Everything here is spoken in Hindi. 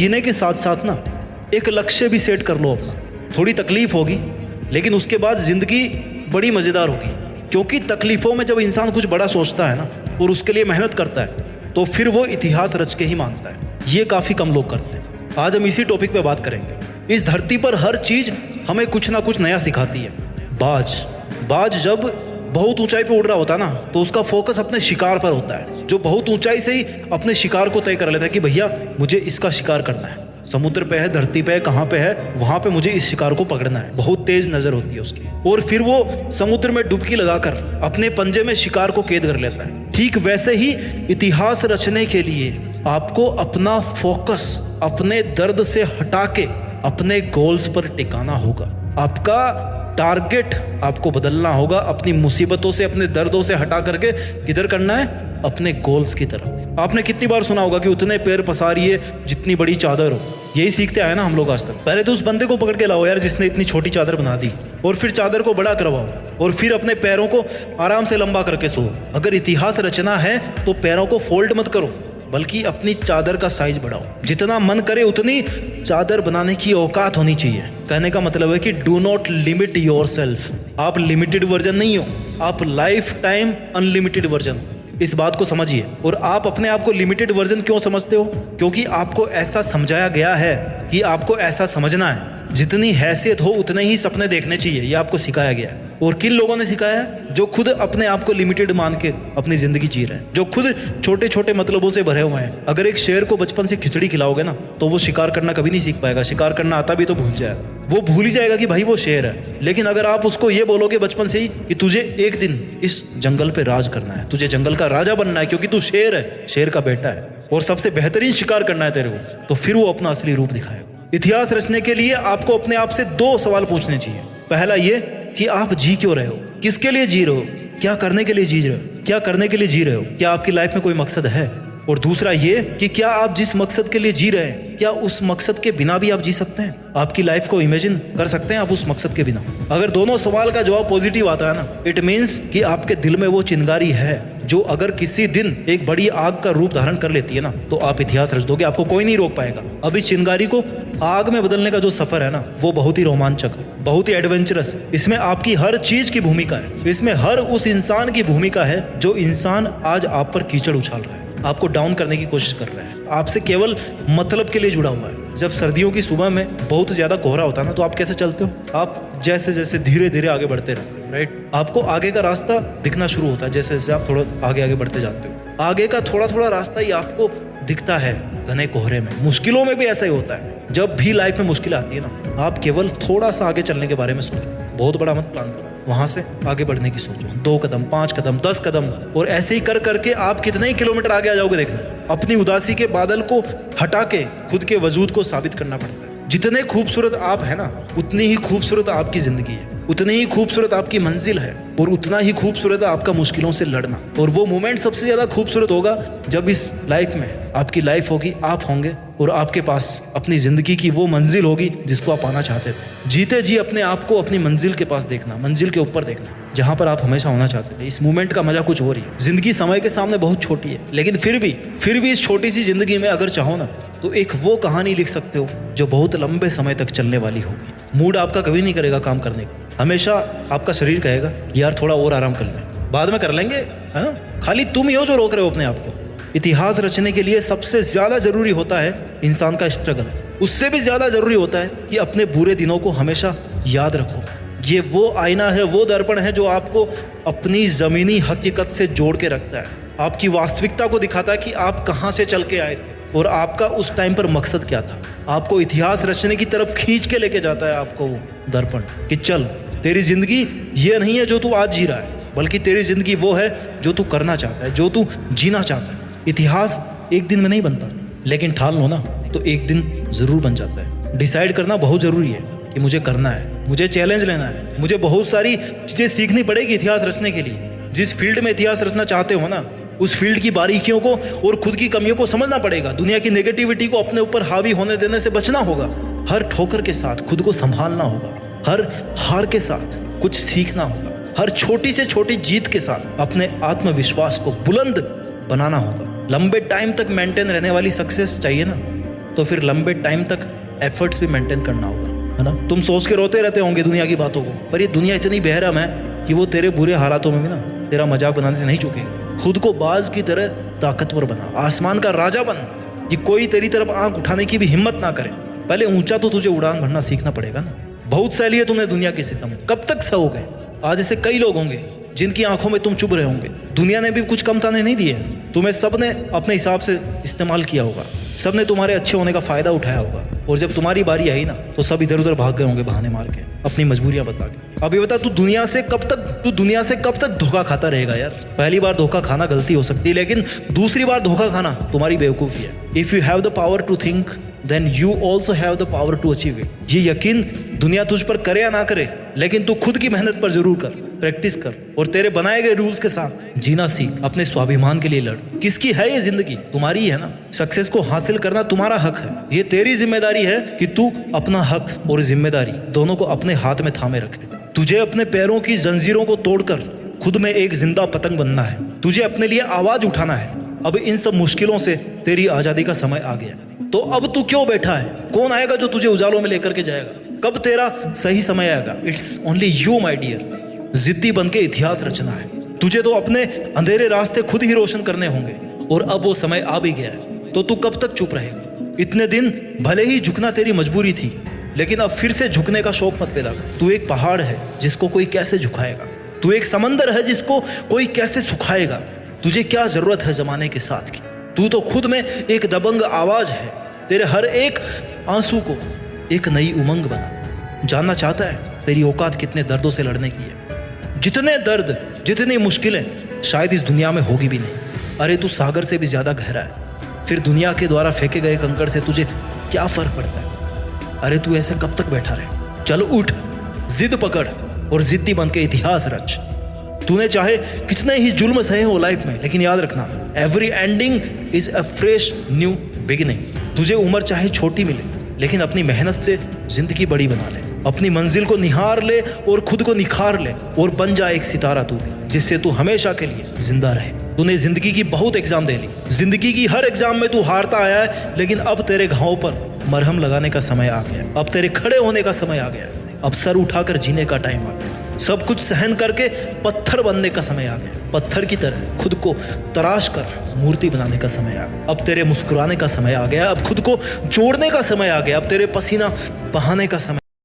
जीने के साथ साथ ना एक लक्ष्य भी सेट कर लो अपना। थोड़ी तकलीफ होगी लेकिन उसके बाद ज़िंदगी बड़ी मज़ेदार होगी, क्योंकि तकलीफ़ों में जब इंसान कुछ बड़ा सोचता है ना और उसके लिए मेहनत करता है तो फिर वो इतिहास रच के ही मानता है। ये काफ़ी कम लोग करते हैं। आज हम इसी टॉपिक पे बात करेंगे। इस धरती पर हर चीज़ हमें कुछ ना कुछ नया सिखाती है। बाज जब बहुत ऊंचाई पे उड़ रहा होता है ना तो उसका फोकस अपने शिकार पर होता है, जो बहुत ऊंचाई से ही अपने शिकार को तय कर लेता है कि भैया मुझे इसका शिकार करना है। समुद्र पे है, धरती पे है, कहाँ पे है, वहां पे मुझे इस शिकार को पकड़ना है। बहुत तेज नजर होती है उसकी, और फिर वो समुद्र में डुबकी लगाकर अपने पंजे में शिकार को कैद कर लेता है। ठीक वैसे ही इतिहास रचने के लिए आपको अपना फोकस अपने दर्द से हटा के अपने गोल्स पर टिकाना होगा। आपका टारगेट आपको बदलना होगा। अपनी मुसीबतों से, अपने दर्दों से हटा करके किधर करना है? अपने गोल्स की तरफ। आपने कितनी बार सुना होगा कि उतने पैर पसारिए जितनी बड़ी चादर हो। यही सीखते आए ना हम लोग आज तक। पहले तो उस बंदे को पकड़ के लाओ यार जिसने इतनी छोटी चादर बना दी, और फिर चादर को बड़ा करवाओ, और फिर अपने पैरों को आराम से लंबा करके सो। अगर इतिहास रचना है तो पैरों को फोल्ड मत करो, बल्कि अपनी चादर का साइज बढ़ाओ। जितना मन करे उतनी चादर बनाने की औकात होनी चाहिए। कहने का मतलब है कि डू नॉट लिमिट योरसेल्फ। आप लिमिटेड वर्जन नहीं हो, आप लाइफ टाइम अनलिमिटेड वर्जन हो। इस बात को समझिए। और आप अपने आप को लिमिटेड वर्जन क्यों समझते हो? क्योंकि आपको ऐसा समझाया गया है कि आपको ऐसा समझना है। जितनी हैसियत हो उतने ही सपने देखने चाहिए, ये आपको सिखाया गया है। और किन लोगों ने सिखाया है? जो खुद अपने आप को लिमिटेड मान के अपनी जिंदगी जी रहे हैं, जो खुद छोटे छोटे मतलबों से भरे हुए हैं। अगर एक शेर को बचपन से खिचड़ी खिलाओगे ना तो वो शिकार करना कभी नहीं सीख पाएगा। शिकार करना आता भी तो भूल जाएगा। वो भूल ही जाएगा कि भाई वो शेर है। लेकिन अगर आप उसको ये बोलोगे बचपन से ही कि तुझे एक दिन इस जंगल पे राज करना है, तुझे जंगल का राजा बनना है क्योंकि तू शेर है, शेर का बेटा है, और सबसे बेहतरीन शिकार करना है तेरे को, तो फिर वो अपना असली रूप दिखाएगा। इतिहास रचने के लिए आपको अपने आप से 2 सवाल पूछने चाहिए। पहला ये कि आप जी क्यों रहे हो, किसके लिए जी रहे हो, क्या करने के लिए जी रहे हो, क्या करने के लिए जी रहे हो, क्या आपकी लाइफ में कोई मकसद है। और दूसरा ये कि क्या आप जिस मकसद के लिए जी रहे हैं, क्या उस मकसद के बिना भी आप जी सकते हैं? आपकी लाइफ को इमेजिन कर सकते हैं आप उस मकसद के बिना? अगर दोनों सवाल का जवाब पॉजिटिव आता है ना, इट मीन्स कि आपके दिल में वो चिंगारी है जो अगर किसी दिन एक बड़ी आग का रूप धारण कर लेती है ना तो आप इतिहास रच दोगे, आपको कोई नहीं रोक पाएगा। अब इस चिंगारी को आग में बदलने का जो सफर है ना वो बहुत ही रोमांचक है, बहुत ही एडवेंचरस है। इसमें आपकी हर चीज की भूमिका है। इसमें हर उस इंसान की भूमिका है जो इंसान आज आप पर कीचड़ उछाल रहा है, आपको डाउन करने की कोशिश कर रहा है, आपसे केवल मतलब के लिए जुड़ा हुआ है। जब सर्दियों की सुबह में बहुत ज्यादा कोहरा होता है ना तो आप कैसे चलते हो? आप जैसे जैसे धीरे धीरे आगे बढ़ते रहते हो, राइट? आपको आगे का रास्ता दिखना शुरू होता है जैसे जैसे आप थोड़ा आगे बढ़ते जाते हो। आगे का थोड़ा थोड़ा रास्ता ही आपको दिखता है घने कोहरे में। मुश्किलों में भी ऐसा ही होता है। जब भी लाइफ में मुश्किल आती है ना, आप केवल थोड़ा सा आगे चलने के बारे में सोचो, बहुत बड़ा मत प्लान करो, वहां से आगे बढ़ने की सोचो। 2 कदम, 5 कदम, 10 कदम, और ऐसे ही कर करके आप कितने ही किलोमीटर आगे आ जाओगे देखना। अपनी उदासी के बादल को हटा के खुद के वजूद को साबित करना पड़ता है। जितने खूबसूरत आप है ना उतनी ही खूबसूरत आपकी जिंदगी है, उतनी ही खूबसूरत आपकी मंजिल है, और उतना ही खूबसूरत है आपका मुश्किलों से लड़ना। और वो मोमेंट सबसे ज्यादा खूबसूरत होगा जब इस लाइफ में आपकी लाइफ होगी, आप होंगे, और आपके पास अपनी जिंदगी की वो मंजिल होगी जिसको आप पाना चाहते थे। जीते जी अपने आप को अपनी मंजिल के पास देखना, मंजिल के ऊपर देखना, जहां पर आप हमेशा होना चाहते थे। इस मोमेंट का मजा कुछ हो रही है। जिंदगी समय के सामने बहुत छोटी है, लेकिन फिर भी इस छोटी सी जिंदगी में अगर चाहो ना तो एक वो कहानी लिख सकते हो जो बहुत लंबे समय तक चलने वाली होगी। मूड आपका कभी नहीं करेगा काम करने का। हमेशा आपका शरीर कहेगा कि यार थोड़ा और आराम कर ले, बाद में कर लेंगे, है ना? खाली तुम ही हो जो रोक रहे हो अपने आप को। इतिहास रचने के लिए सबसे ज्यादा जरूरी होता है इंसान का स्ट्रगल। उससे भी ज्यादा जरूरी होता है कि अपने बुरे दिनों को हमेशा याद रखो। ये वो आईना है, वो दर्पण है जो आपको अपनी जमीनी हकीकत से जोड़ के रखता है, आपकी वास्तविकता को दिखाता है कि आप कहाँ से चल के आए थे और आपका उस टाइम पर मकसद क्या था। आपको इतिहास रचने की तरफ खींच के लेके जाता है आपको वो दर्पण कि चल, तेरी जिंदगी ये नहीं है जो तू आज जी रहा है, बल्कि तेरी जिंदगी वो है जो तू करना चाहता है, जो तू जीना चाहता है। इतिहास एक दिन में नहीं बनता, लेकिन ठान लो ना तो एक दिन जरूर बन जाता है। डिसाइड करना बहुत जरूरी है कि मुझे करना है, मुझे चैलेंज लेना है, मुझे बहुत सारी चीजें सीखनी पड़ेगी इतिहास रचने के लिए। जिस फील्ड में इतिहास रचना चाहते हो ना, उस फील्ड की बारीकियों को और खुद की कमियों को समझना पड़ेगा। दुनिया की नेगेटिविटी को अपने ऊपर हावी होने देने से बचना होगा। हर ठोकर के साथ खुद को संभालना होगा, हर हार के साथ कुछ सीखना होगा, हर छोटी से छोटी जीत के साथ अपने आत्मविश्वास को बुलंद बनाना होगा। लंबे टाइम तक मेंटेन रहने वाली सक्सेस चाहिए ना, तो फिर लंबे टाइम तक एफर्ट्स भी मेंटेन करना होगा, है ना। तुम सोच के रोते रहते होंगे दुनिया की बातों को, पर ये दुनिया इतनी बेरहम है कि वो तेरे बुरे हालातों में भी ना तेरा मजाक बनाने से नहीं चूकेगी। खुद को बाज की तरह ताकतवर बना, आसमान का राजा बन कि कोई तेरी तरफ आंख उठाने की भी हिम्मत ना करे। पहले ऊंचा तो तुझे उड़ान भरना सीखना पड़ेगा ना। बहुत सह लिए तुमने दुनिया की सितम, कब तक सहोगे। आज ऐसे कई लोग होंगे जिनकी आंखों में तुम चुभ रहे होंगे। दुनिया ने भी कुछ कम ताने नहीं दिए, तुम्हें सबने अपने हिसाब से इस्तेमाल किया होगा, सबने तुम्हारे अच्छे होने का फायदा उठाया होगा, और जब तुम्हारी बारी आई ना तो सब इधर उधर भाग गए होंगे बहाने मार के, अपनी मजबूरियां बता के। अब ये बता, तू दुनिया से कब तक धोखा खाता रहेगा यार। पहली बार धोखा खाना गलती हो सकती है, लेकिन दूसरी बार धोखा खाना तुम्हारी बेवकूफ़ी है। If you have the power to think then you also have the power to achieve it. ये यकीन दुनिया तुझ पर करे या ना करे, लेकिन तू खुद की मेहनत पर जरूर कर, प्रैक्टिस कर, और तेरे बनाए गए रूल्स के साथ जीना सीख। अपने स्वाभिमान के लिए लड़। किसकी है ये जिंदगी? तुम्हारी ही है ना। सक्सेस को हासिल करना तुम्हारा हक है। ये तेरी जिम्मेदारी है कि तू अपना हक और जिम्मेदारी दोनों को अपने हाथ में थामे रखे। तुझे अपने पैरों की जंजीरों को तोड़कर खुद में एक जिंदा पतंग बनना है। तुझे अपने लिए आवाज उठाना है। अब इन सब मुश्किलों से तेरी आजादी का समय आ गया, तो अब तू क्यों बैठा है? कौन आएगा जो तुझे उजालों में लेकर के जाएगा? कब तेरा सही समय आएगा? It's only you my dear. जिद्दी बन के इतिहास रचना है। तुझे तो अपने अंधेरे रास्ते खुद ही रोशन करने होंगे, और अब वो समय आ भी गया है। तो तू कब तक चुप रहेगा? इतने दिन भले ही झुकना तेरी मजबूरी थी, लेकिन अब फिर से झुकने का शौक मत पैदा कर। तू एक पहाड़ है जिसको कोई कैसे झुकाएगा। तू एक समंदर है जिसको कोई कैसे सुखाएगा। तुझे क्या जरूरत है जमाने के साथ की? तू तो खुद में एक दबंग आवाज है। तेरे हर एक आंसू को एक नई उमंग बना। जानना चाहता है तेरी औकात कितने दर्दों से लड़ने की है? जितने दर्द, जितनी मुश्किलें शायद इस दुनिया में होगी भी नहीं। अरे तू सागर से भी ज्यादा गहरा है। फिर दुनिया के द्वारा फेंके गए कंकड़ से तुझे क्या फर्क पड़ता है? अरे तू ऐसे कब तक बैठा रहे? चल उठ, जिद पकड़ और जिद्दी बन के इतिहास रच। तूने चाहे कितने ही जुल्म सहे हो लाइफ में, लेकिन याद रखना, every ending is a fresh new beginning. तुझे उम्र चाहे छोटी मिले, लेकिन अपनी मेहनत से जिंदगी बड़ी बना ले। अपनी मंजिल को निहार ले और खुद को निखार ले, और बन जा एक सितारा तू भी, जिससे तू हमेशा के लिए जिंदा रहे। तूने जिंदगी की बहुत एग्जाम दे ली। जिंदगी की हर एग्जाम में तू हारता आया है, लेकिन अब तेरे घावों पर मरहम लगाने का समय आ गया। अब तेरे खड़े होने का समय आ गया। अब सर उठाकर जीने का टाइम आ गया। सब कुछ सहन करके पत्थर बनने का समय आ गया। पत्थर की तरह खुद को तराश कर मूर्ति बनाने का समय आ गया। अब तेरे मुस्कुराने का समय आ गया। अब खुद को जोड़ने का समय आ गया। अब तेरे पसीना बहाने का समय